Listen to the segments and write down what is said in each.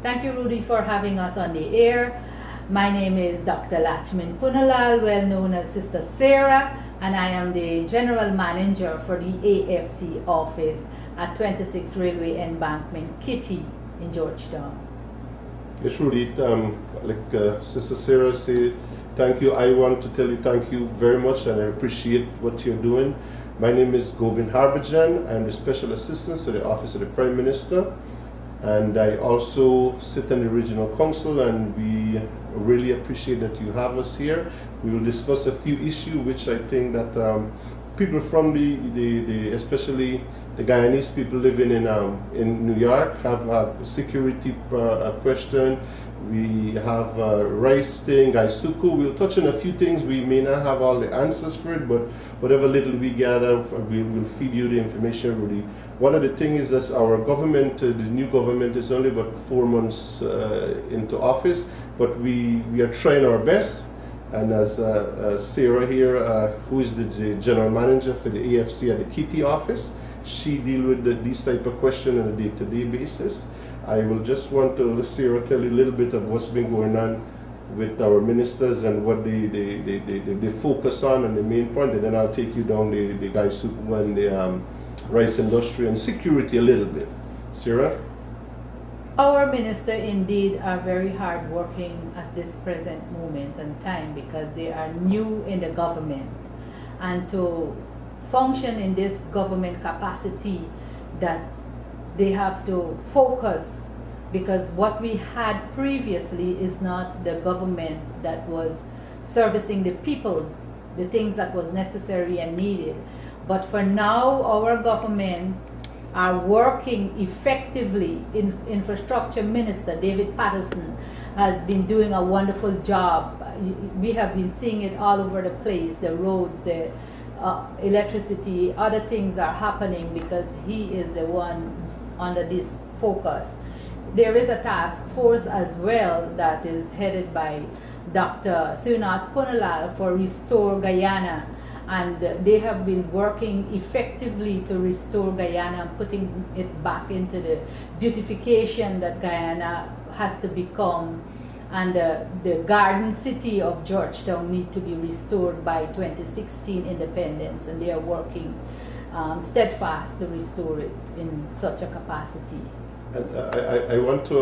Thank you, Rudy, for having us on the air. My name is Dr. Lachman Punalal, well known as Sister Sarah, and I am the General Manager for the AFC office at 26 Railway Embankment, Kitty in Georgetown. Yes, Rudy, like Sister Sarah said, thank you. I want to tell you thank you very much, and I appreciate what you're doing. My name is Gobind Harbhajan. I'm the Special Assistant to the Office of the Prime Minister, and I also sit in the Regional Council, and we really appreciate that you have us here. We will discuss a few issues which I think that people from the especially the Guyanese people living in New York have a security question. We have rice thing, Gaisuku. We'll touch on a few things. We may not have all the answers for it, but whatever little we gather, we'll feed you the information, Rudy. One of the things is that our government, the new government, is only about 4 months into office, but we are trying our best. And as Sarah here, who is the general manager for the AFC at the Kitty office, she deals with these type of questions on a day-to-day basis. I will just want to let Sarah tell you a little bit of what's been going on with our ministers and what they focus on and the main point, and then I'll take you down the Gaisuku and the rice industry and security a little bit. Sarah? Our minister indeed are very hard working at this present moment and time because they are new in the government, and to function in this government capacity that they have to focus, because what we had previously is not the government that was servicing the people, the things that was necessary and needed. But for now, our government are working effectively. Infrastructure Minister David Patterson has been doing a wonderful job. We have been seeing it all over the place, the roads, the electricity, other things are happening because he is the one under this focus. There is a task force as well that is headed by Dr. Sunat Punalal for Restore Guyana, and they have been working effectively to restore Guyana and putting it back into the beautification that Guyana has to become, and the garden city of Georgetown need to be restored by 2016 independence, and they are working steadfast to restore it in such a capacity. And I want to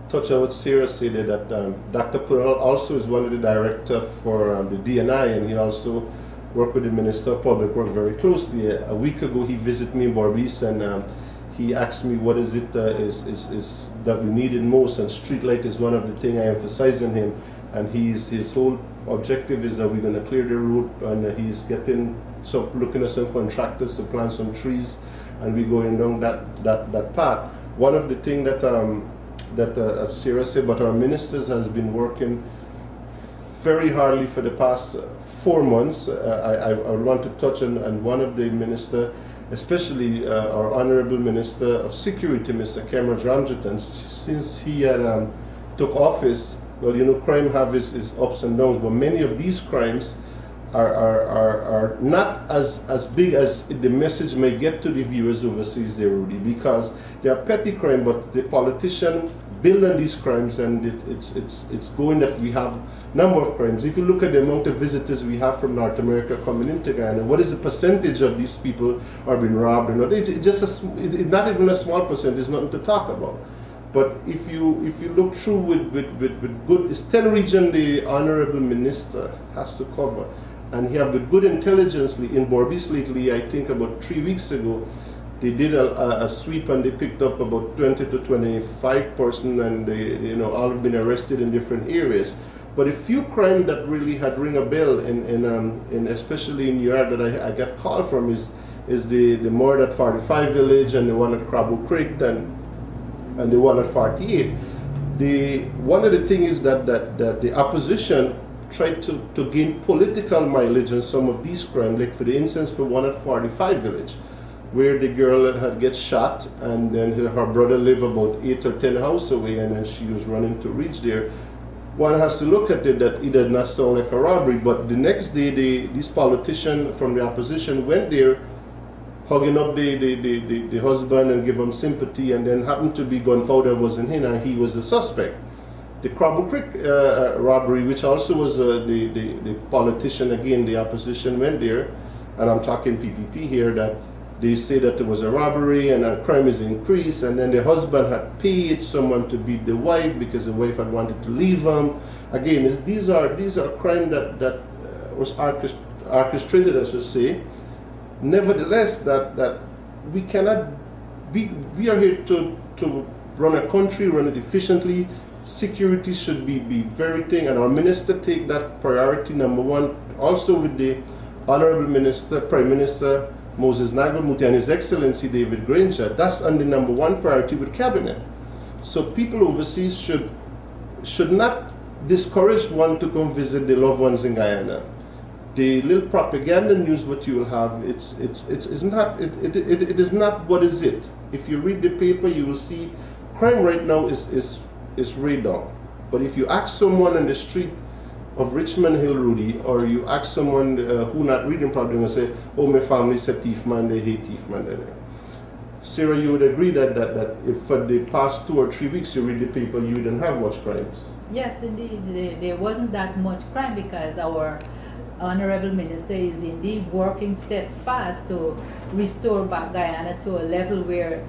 touch on what Sarah said, that Dr. Punal also is one of the directors for the DNI, and he also worked with the Minister of Public Works very closely. A week ago he visited me in Berbice, and he asked me what is it is that we needed most, and street light is one of the things I emphasize on him, and his whole objective is that we're going to clear the road, and he's looking at some contractors to plant some trees, and we're going down that path. One of the things that as Sarah said, but our ministers has been working very hardly for the past 4 months. I want to touch on one of the minister, especially our Honorable Minister of Security, Mr. Cameron Ramjatan. Since he had took office, well, you know, crime have its ups and downs, but many of these crimes are not as big as the message may get to the viewers overseas there, Rudy, because they are petty crime, but the politician build on these crimes, and it's going that we have number of crimes. If you look at the amount of visitors we have from North America coming into Guyana, what is the percentage of these people are being robbed or not? It's not even a small percent. There's nothing to talk about. But if you look through with good, it's 10 regions the Honorable Minister has to cover, and he have the good intelligence. In Berbice lately, I think about 3 weeks ago, they did a sweep, and they picked up about 20 to 25 persons, and they all have been arrested in different areas. But a few crimes that really had ring a bell, in especially in New York, that I got called from is the murder at 45 Village, and the one at Krabu Creek, and the one at 48. One of the things is that the opposition tried to gain political mileage on some of these crimes, like for the instance for one at 45 Village, where the girl had get shot, and then her brother lived about 8 or 10 houses away, and then she was running to reach there. One has to look at it that it did not sound like a robbery, but the next day these politicians from the opposition went there, hugging up the husband and give him sympathy, and then happened to be gunpowder was in him and he was the suspect. The Crabble Creek robbery, which also was the politician, again, the opposition went there, and I'm talking PPP here, that they say that there was a robbery and crime is increased, and then the husband had paid someone to beat the wife because the wife had wanted to leave him. Again, these are crime that was orchestrated, I should say. Nevertheless, that we cannot be, we are here to run a country, run it efficiently. Security should be very thing, and our minister take that priority number one. Also with the Honorable Minister, Prime Minister Moses Nagel-Muti and His Excellency David Granger, that's on the number one priority with Cabinet. So people overseas should not discourage one to come visit their loved ones in Guyana. The little propaganda news what you will have, it is not what is it. If you read the paper, you will see crime right now is way down. But if you ask someone on the street of Richmond Hill, Rudy, or you ask someone who not reading probably will say, oh, my family's a thief man, they hate thief man. Sarah, you would agree that if for the past 2 or 3 weeks you read the paper, you didn't have much crimes? Yes, indeed. There wasn't that much crime because our Honorable Minister is indeed working steadfast to restore back Guyana to a level where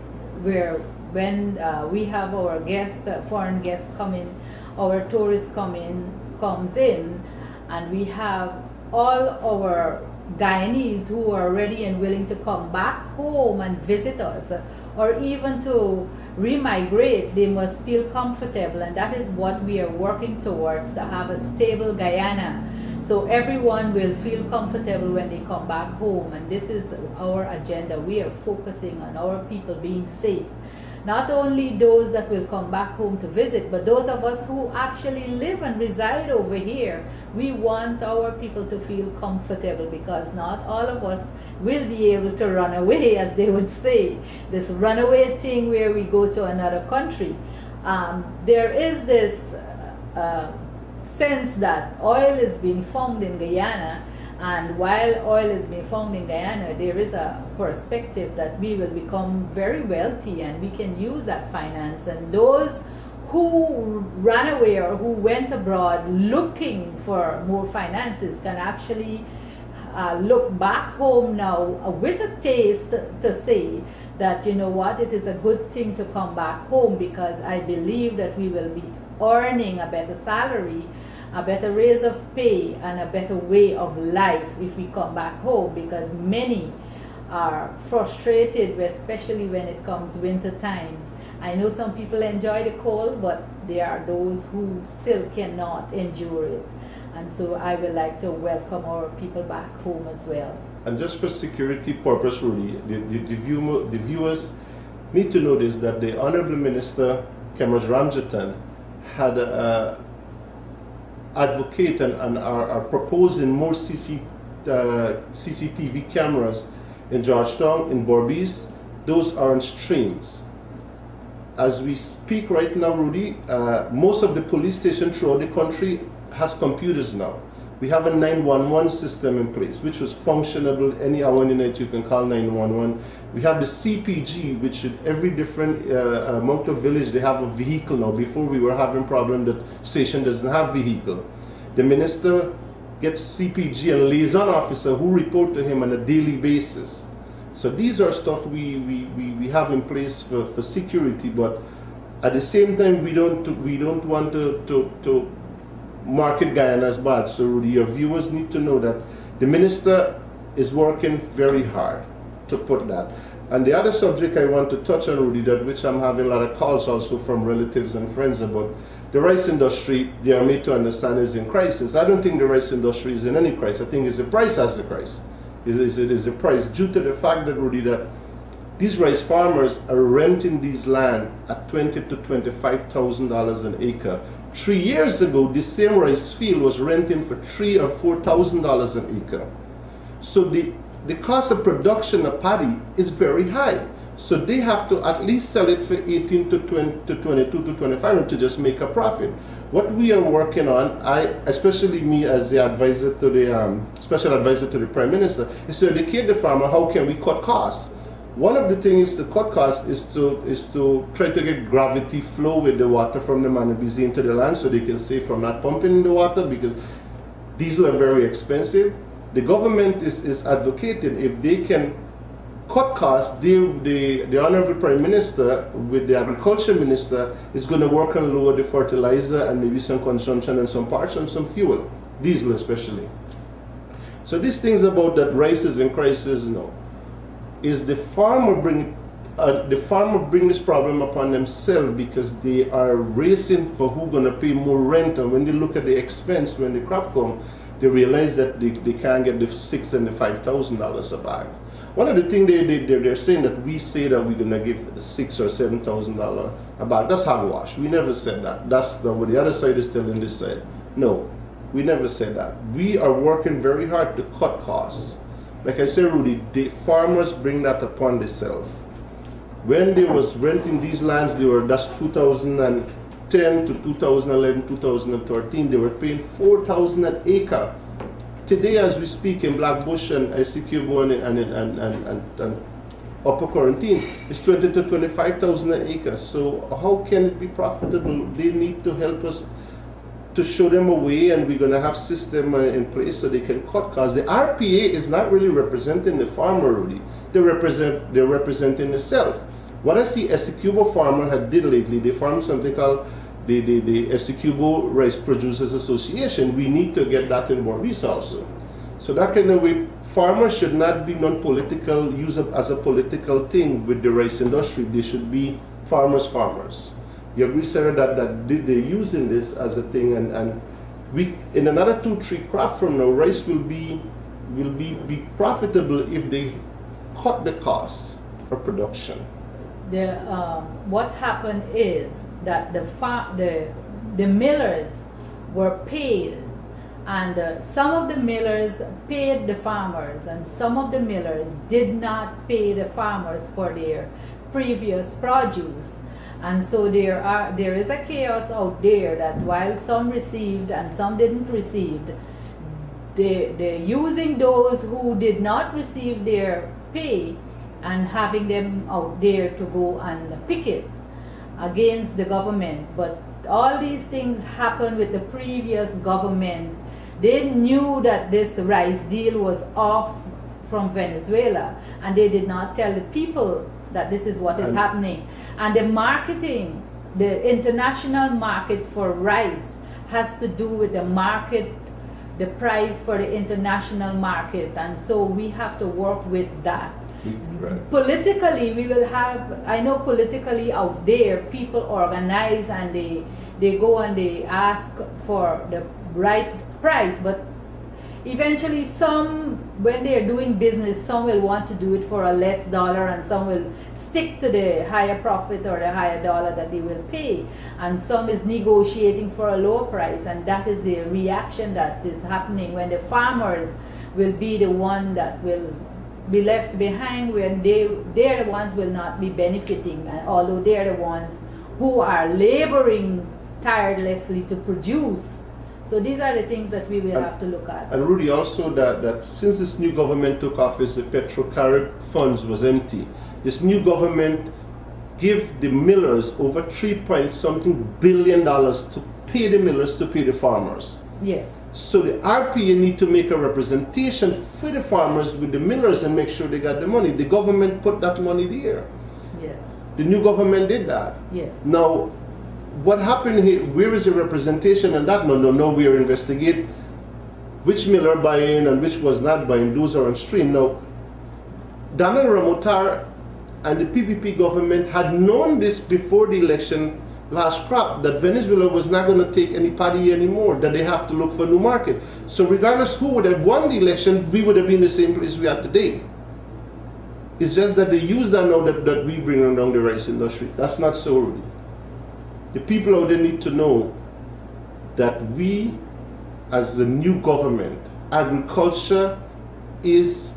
when we have our guests, foreign guests coming, our tourists comes in, and we have all our Guyanese who are ready and willing to come back home and visit us, or even to remigrate, they must feel comfortable, and that is what we are working towards, to have a stable Guyana. So everyone will feel comfortable when they come back home, and this is our agenda. We are focusing on our people being safe. Not only those that will come back home to visit, but those of us who actually live and reside over here. We want our people to feel comfortable, because not all of us will be able to run away, as they would say. This runaway thing where we go to another country. There is this sense that oil is being found in Guyana, and while oil is being found in Guyana, there is a perspective that we will become very wealthy and we can use that finance. And those who ran away or who went abroad looking for more finances can actually look back home now with a taste to say that, you know what, it is a good thing to come back home, because I believe that we will be earning a better salary, a better raise of pay, and a better way of life if we come back home, because many are frustrated, especially when it comes winter time. I know some people enjoy the cold, but there are those who still cannot endure it. And so I would like to welcome our people back home as well. And just for security purpose, Rudy, the viewers need to notice that the Honorable Minister, Kemraj Ramjatan, had advocate and are proposing more CCTV cameras in Georgetown, in Berbice. Those are on streams. As we speak right now, Rudy, most of the police stations throughout the country has computers now. We have a 911 system in place, which was functionable any hour in the night. You can call 911. We have the CPG, which at every different amount of village, they have a vehicle now. Before we were having problem that station doesn't have vehicle. The minister gets CPG and liaison officer who report to him on a daily basis. So these are stuff we have in place for security, but at the same time we don't want to market Guyana as bad. So Rudy, your viewers need to know that the minister is working very hard to put that. And the other subject I want to touch on, Rudy, that which I'm having a lot of calls also from relatives and friends about, the rice industry, they are made to understand, is in crisis. I don't think the rice industry is in any crisis. I think it's the price as the crisis. It is the price, due to the fact that, Rudy, that these rice farmers are renting these land at $20,000 to $25,000 an acre. 3 years ago, this same rice field was renting for $3,000 or $4,000 an acre. So the cost of production of paddy is very high. So they have to at least sell it for 18 to 20 to 22 to 25 to just make a profit. What we are working on, especially me as the advisor to the special advisor to the Prime Minister, is to educate the farmer how can we cut costs. One of the things to cut costs is to try to get gravity flow with the water from the Manabisi into the land so they can save from not pumping the water, because diesel are very expensive. The government is advocating if they can cut costs, the Honorable Prime Minister with the Agriculture Minister is going to work on lower the fertilizer and maybe some consumption and some parts and some fuel, diesel especially. So these things about that rice is in crisis, no. Is the farmer bring this problem upon themselves because they are racing for who's going to pay more rent, and when they look at the expense when the crop comes, they realize that they can't get the $6,000 and the $5,000 a bag. One of the things they're saying that we say that we're going to give $6,000 or $7,000 a bag. That's hogwash. We never said that. That's what the other side is telling this side. No, we never said that. We are working very hard to cut costs. Like I said, Rudy, the farmers bring that upon themselves. When they was renting these lands, that's 2010 to 2011, 2013, they were paying $4,000 an acre. Today, as we speak, in Blackbush and Essequibo and Upper Quarantine, it's $20,000 to $25,000 an acre. So how can it be profitable? They need to help us to show them a way, and we're going to have system in place so they can cut costs. The RPA is not really representing the farmer, really. They're representing themselves. What I see Essequibo farmer had did lately, they formed something called the Essequibo Rice Producers Association. We need to get that in Maurice also. So that kind of way, farmers should not be non-political, used as a political thing with the rice industry. They should be farmers. You agree, Sarah, that they're using this as a thing, and we, in another 2-3 crop from now, rice will be profitable if they cut the costs of production. What happened is that the millers were paid, and some of the millers paid the farmers, and some of the millers did not pay the farmers for their previous produce. And so there is a chaos out there that while some received and some didn't receive, they're using those who did not receive their pay and having them out there to go and picket against the government. But all these things happened with the previous government. They knew that this rice deal was off from Venezuela, and they did not tell the people that this is what is happening. And the marketing, the international market for rice has to do with the market, the price for the international market. And so we have to work with that. Right. Politically, we will have, I know politically out there, people organize and they go and they ask for the right price, but eventually some, when they're doing business, some will want to do it for a less dollar, and some will stick to the higher profit or the higher dollar that they will pay, and some is negotiating for a lower price. And that is the reaction that is happening when the farmers will be the one that will be left behind, when they're the ones will not be benefiting, and although they're the ones who are laboring tirelessly to produce. So these are the things that we will have to look at. And Rudy, also that since this new government took office, the Petro-Carib funds was empty. This new government give the millers over $3 billion to pay the millers to pay the farmers. Yes. So the RPA need to make a representation for the farmers with the millers and make sure they got the money. The government put that money there. Yes. The new government did that. Yes. Now, what happened here? Where is the representation on that? No, we are investigating which miller buying and which was not buying. Those are on stream. Now, Donald Ramotar and the PPP government had known this before the election last crop, that Venezuela was not going to take any paddy anymore, that they have to look for a new market. So regardless who would have won the election, we would have been in the same place we are today. It's just that they use that now that we bring down the rice industry. That's not so, Rudy. The people out there need to know that we, as the new government, agriculture is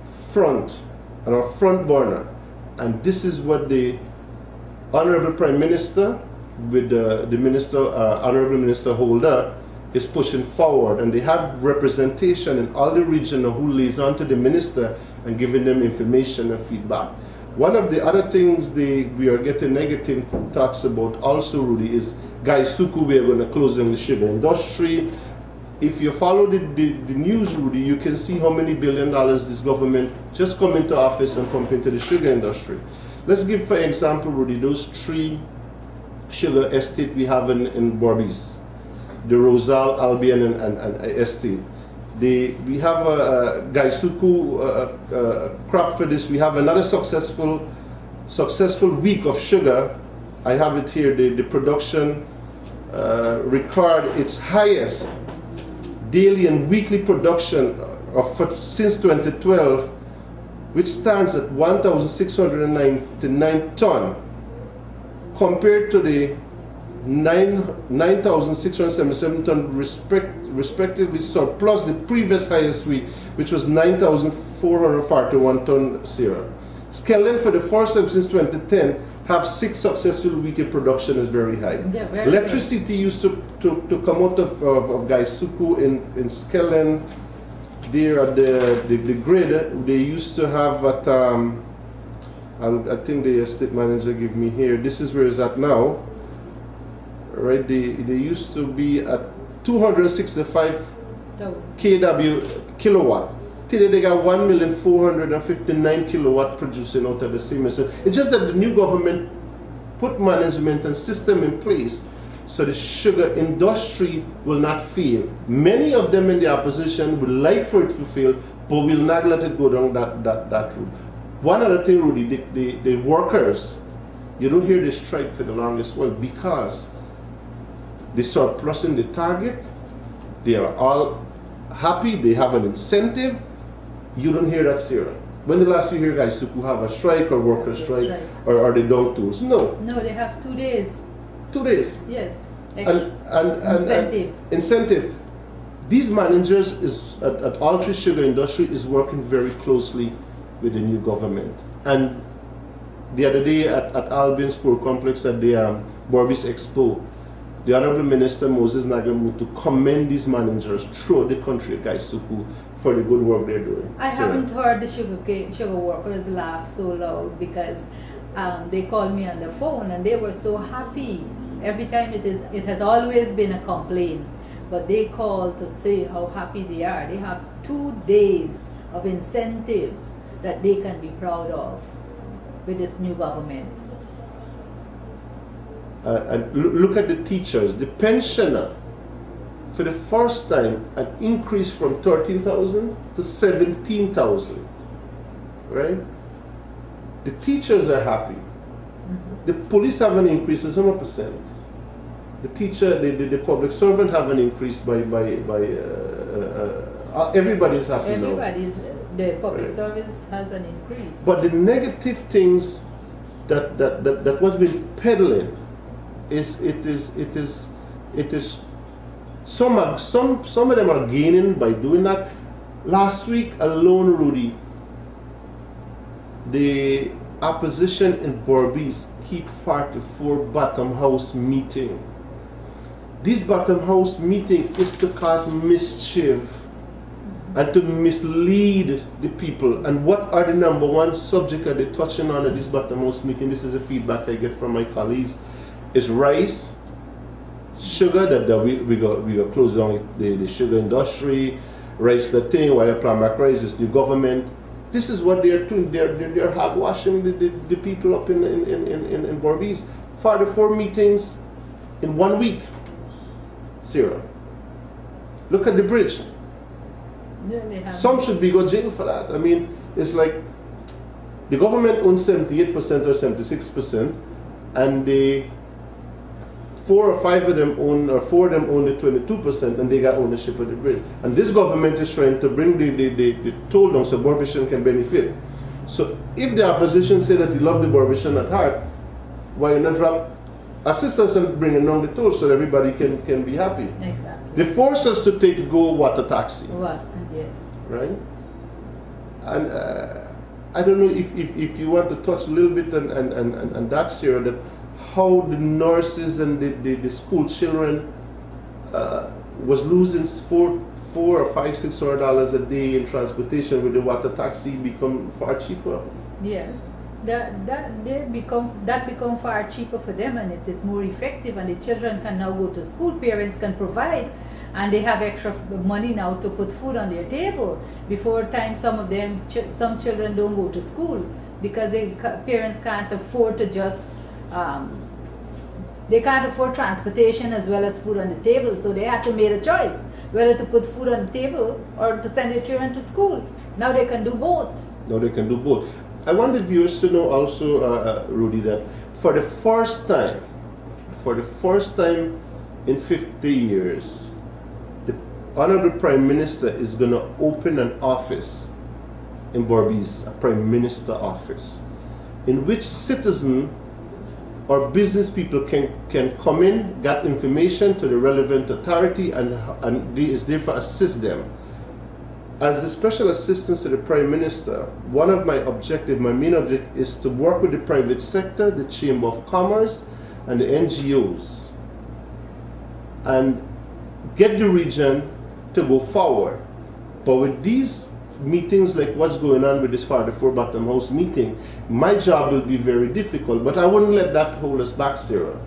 front, and our front burner. And this is what the Honorable Prime Minister, with the Minister, Honorable Minister Holder, is pushing forward, and they have representation in all the region who liaison to the minister and giving them information and feedback. One of the other things we are getting negative thoughts about also, Rudy, is Gaisuku, we are going to close down the sugar industry. If you follow the news, Rudy, you can see how many $1 billion this government just come into office and pump into the sugar industry. Let's give, for example, Rudy, those 3 sugar estates we have in Berbice, the Rosal, Albion, and estate. We have a Gaisuku crop for this. We have another successful week of sugar. I have it here. The production record its highest daily and weekly production since 2012, which stands at 1,699 ton, compared to the 9,677 ton respectively surplus the previous highest week, which was 9,441 ton syrup. Skellen, for the first time since 2010, have 6 successful weekly production is very high. Yeah, very Electricity good. used to come out of Gaisuku in Skellen. There at the grid, they used to have at, I think the estate manager gave me here, this is where it's at now. Right, they used to be at 265 kW kilowatt. Today they got 1,459,000 kilowatt producing out of the same. So it's just that the new government put management and system in place so the sugar industry will not fail. Many of them in the opposition would like for it to fail, but will not let it go down that route. One other thing, Rudy, the workers, you don't hear they strike for the longest while because they surplusing the target, they are all happy, they have an incentive. You don't hear that, Sarah. When the last you hear guys who have a strike or workers strike, or are they down tools? No. No, they have 2 days. 2 days. Yes. And Incentive. Incentive. These managers at all 3 sugar industry is working very closely with the new government. And the other day at Albion Sport Complex at the Berbice Expo, the Honorable Minister Moses Nagamu to commend these managers throughout the country, Gaisuku, for the good work they're doing. I haven't heard the sugar workers laugh so loud because they called me on the phone and they were so happy. Every time it has always been a complaint, but they called to say how happy they are. They have 2 days of incentives that they can be proud of with this new government. And look at the teachers, the pensioner, for the first time, an increase from 13,000 to 17,000, right? The teachers are happy. The police have an increase of 1%. The teacher, the public servant have an increase by everybody's happy now. The public service has an increase. But the negative things that was been peddling is some of them are gaining by doing that. Last week alone, Rudy, the opposition in Berbice keep 44 bottom house meeting. This bottom house meeting is to cause mischief and to mislead the people. And what are the number 1 subject that they're touching on at this bottom house meeting? This is the feedback I get from my colleagues. Is rice, sugar, that we got close down the sugar industry, rice the thing, while Plamac rice is new government. This is what they're doing. They're hogwashing the people up in Berbice. 44 meetings in 1 week. Zero. Look at the bridge. Yeah, some should be go jail for that. I mean, it's like the government owns 78% or 76%, and the 4 or 5 of them own, or 4 of them own the 22%, and they got ownership of the bridge. And this government is trying to bring the toll down so Berbicean can benefit. So if the opposition say that they love the Berbicean at heart, why not drop assistance and bring down the toll so everybody can be happy? Exactly. They force us to take go water taxi. What? Yes. Right? And I don't know if you want to touch a little bit and that's here, that how the nurses and the school children was losing four or five, $600 a day in transportation, with the water taxi become far cheaper. Yes, that become far cheaper for them, and it is more effective, and the children can now go to school. Parents can provide, and they have extra money now to put food on their table. Before time, some children don't go to school because parents can't afford to just they can't afford transportation as well as food on the table, so they have to make a choice whether to put food on the table or to send their children to school. Now they can do both. Now they can do both. I want the viewers to know also, Rudy, that for the first time in 50 years, the Honorable Prime Minister is going to open an office in Berbice, a Prime Minister office, in which citizen or business people can come in, get information to the relevant authority, and is there to assist them. As the special assistant to the Prime Minister, one of my main objective is to work with the private sector, the Chamber of Commerce, and the NGOs, and get the region to go forward. But with these meetings like what's going on with this Father Four Bottom House meeting, my job will be very difficult, but I wouldn't let that hold us back, Sarah.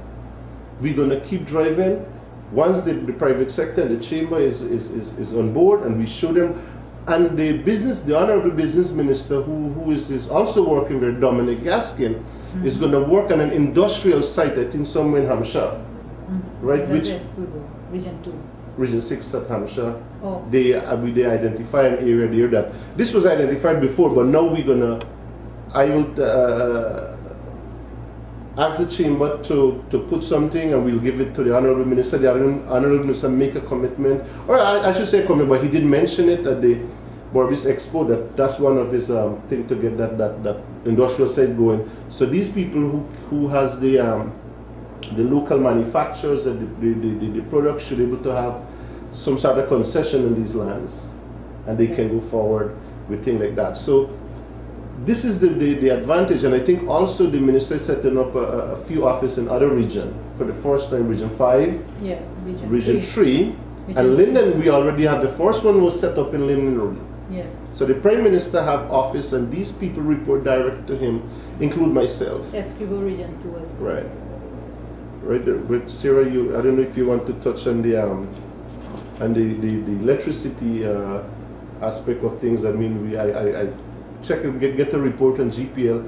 We're going to keep driving. Once the private sector and the chamber is on board, and we show them, and the Honorable Business Minister, who is also working with Dominic Gaskin, is going to work on an industrial site, I think somewhere in Hampshire, right? Which Region 2. Region 6 at Hampshire. Oh. They identify an area there that this was identified before, but now I will ask the chamber to put something, and we'll give it to the Honorable Minister. The Honorable Minister make a commitment, or I should say commitment, but he did mention it at the Berbice Expo, that's one of his thing to get that industrial site going. So these people who has the local manufacturers and the products should be able to have some sort of concession in these lands, and they can go forward with things like that. So this is the advantage, and I think also the minister is setting up a few offices in other regions. For the first time, Region 5, yeah, Region 3, and Linden, we already have the first one was set up in Linden. Yeah. So the Prime Minister have office, and these people report direct to him, include myself. Esquivel Region 2 as well. Right. Right. But Sarah, I don't know if you want to touch on the electricity aspect of things. I mean, I check and get a report on GPL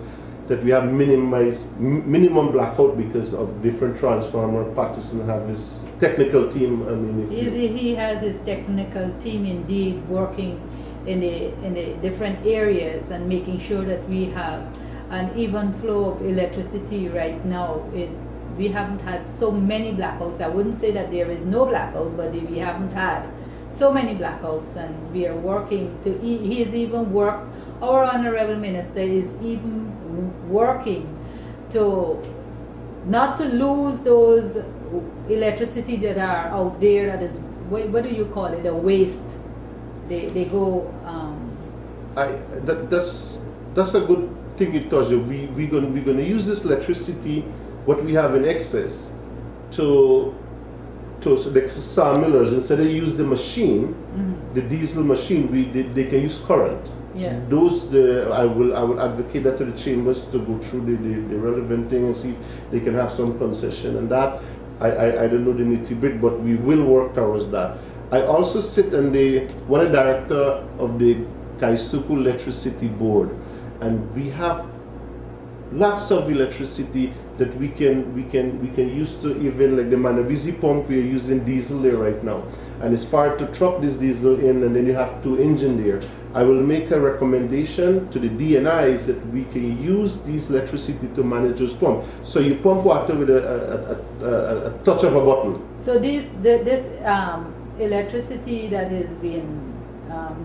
that we have minimum blackout because of different transformer. Patterson have his technical team. I mean, he has his technical team indeed working in the different areas and making sure that we have an even flow of electricity right now. We haven't had so many blackouts. I wouldn't say that there is no blackout, but we haven't had so many blackouts, and we are working to. He is even work. Our Honorable Minister is even working to not to lose those electricity that are out there. That is, what do you call it? A waste. They go. That's a good thing you touched. We're gonna use this electricity, what we have in excess, to the sawmillers, instead of use the machine, the diesel machine, they can use current. Yeah. I would advocate that to the chambers to go through the relevant thing and see if they can have some concession, and that I don't know the nitty-gritty, but we will work towards that. I also sit on one director of the Kaisuku Electricity Board, and we have lots of electricity that we can use to, even like the Manabizi pump, we are using diesel there right now, and it's far to truck this diesel in, and then you have 2 engines there. I will make a recommendation to the DNIs that we can use this electricity to manage those pumps. So you pump water with a touch of a button. So this electricity that is being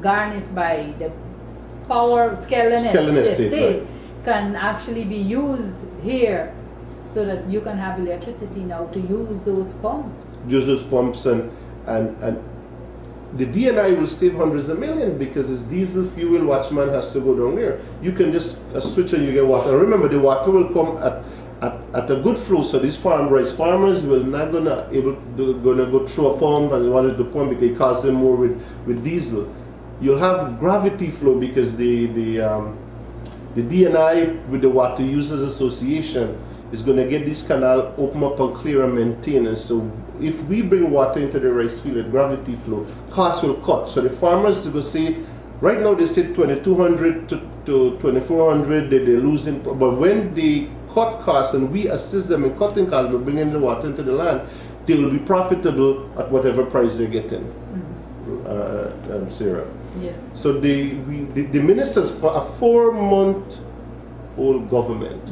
garnished by the power Skellen estate right, can actually be used here, so that you can have electricity now to use those pumps. Use those pumps, and the DNI will save hundreds of millions, because it's diesel fuel. Watchman has to go down there. You can just switch and you get water. Remember, the water will come at a good flow. So these rice farmers will not gonna go through a pump and wanted to pump because it costs them more with diesel. You'll have gravity flow because the DNI with the Water Users Association is going to get this canal open up and clear and maintain. And so if we bring water into the rice field at gravity flow, costs will cut. So the farmers will say, right now they say 2,200 to 2,400 they're losing, but when they cut costs and we assist them in cutting costs by bringing the water into the land, they will be profitable at whatever price they're getting. Sarah. Yes. So the ministers for a 4-month-old government,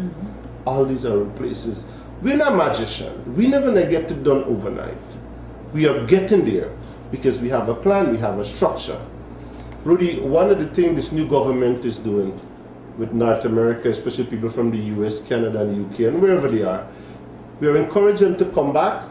all these are in places. We're not magicians. We never gonna get it done overnight. We are getting there because we have a plan, we have a structure. Rudy, one of the things this new government is doing with North America, especially people from the US, Canada, and UK, and wherever they are, we are encouraging them to come back.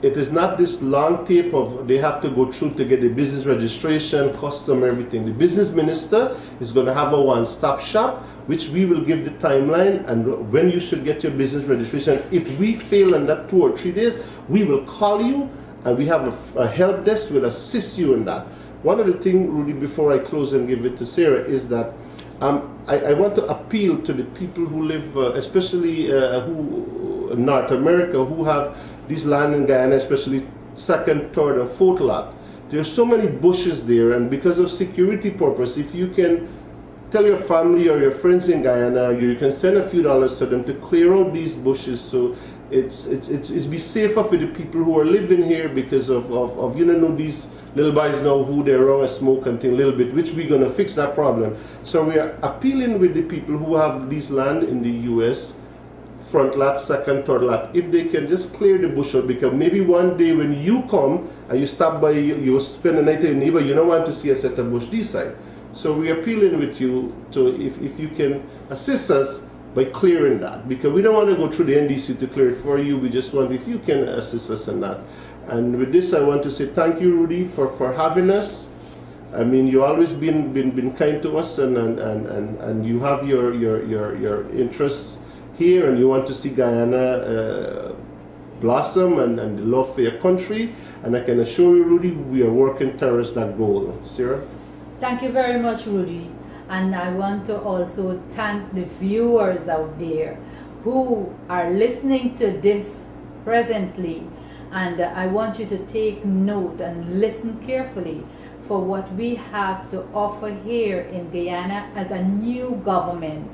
It is not this long tape of they have to go through to get the business registration, custom, everything. The business minister is going to have a one-stop shop, which we will give the timeline and when you should get your business registration. If we fail in that 2 or 3 days, we will call you and we have a help desk will assist you in that. One of the things, Rudy, before I close and give it to Sarah, is that I want to appeal to the people who live, especially who in North America, who have this land in Guyana, especially 2nd, 3rd, and 4th lot. There's so many bushes there, and because of security purpose, if you can tell your family or your friends in Guyana, you can send a few dollars to them to clear out these bushes, so it's be safer for the people who are living here because of you know these little boys know who they're wrong and smoke and thing a little bit, which we're gonna fix that problem. So we are appealing with the people who have this land in the US, front lot, 2nd, 3rd lot, if they can just clear the bush out, because maybe one day when you come and you stop by, you spend the night with your neighbor, you don't want to see a set of bush this side. So we're appealing with you to, if you can assist us by clearing that, because we don't want to go through the NDC to clear it for you, we just want if you can assist us in that. And with this I want to say thank you, Rudy, for having us. I mean, you always been kind to us, and you have your interests here, and you want to see Guyana blossom and the love for your country. And I can assure you, Rudy, we are working towards that goal. Sarah? Thank you very much, Rudy. And I want to also thank the viewers out there who are listening to this presently. And I want you to take note and listen carefully for what we have to offer here in Guyana as a new government.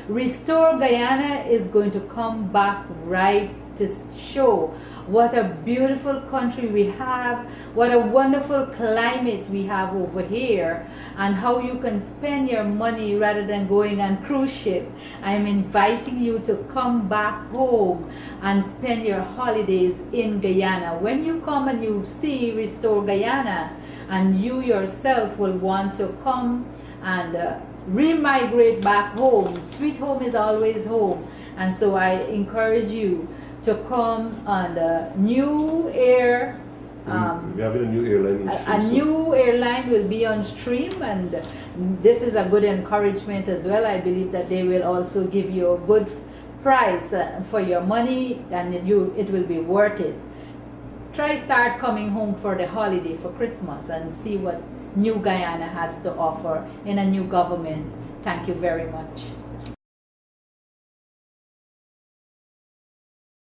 Restore Guyana is going to come back right to show what a beautiful country we have, what a wonderful climate we have over here, and how you can spend your money rather than going on cruise ship. I'm inviting you to come back home and spend your holidays in Guyana. When you come and you see Restore Guyana, and you yourself will want to come and remigrate back home. Sweet home is always home. And so I encourage you to come on the new air. We're having a new airline. A new airline will be on stream, and this is a good encouragement as well. I believe that they will also give you a good price for your money, and it will be worth it. Try start coming home for the holiday, for Christmas, and see what New Guyana has to offer in a new government. Thank you very much.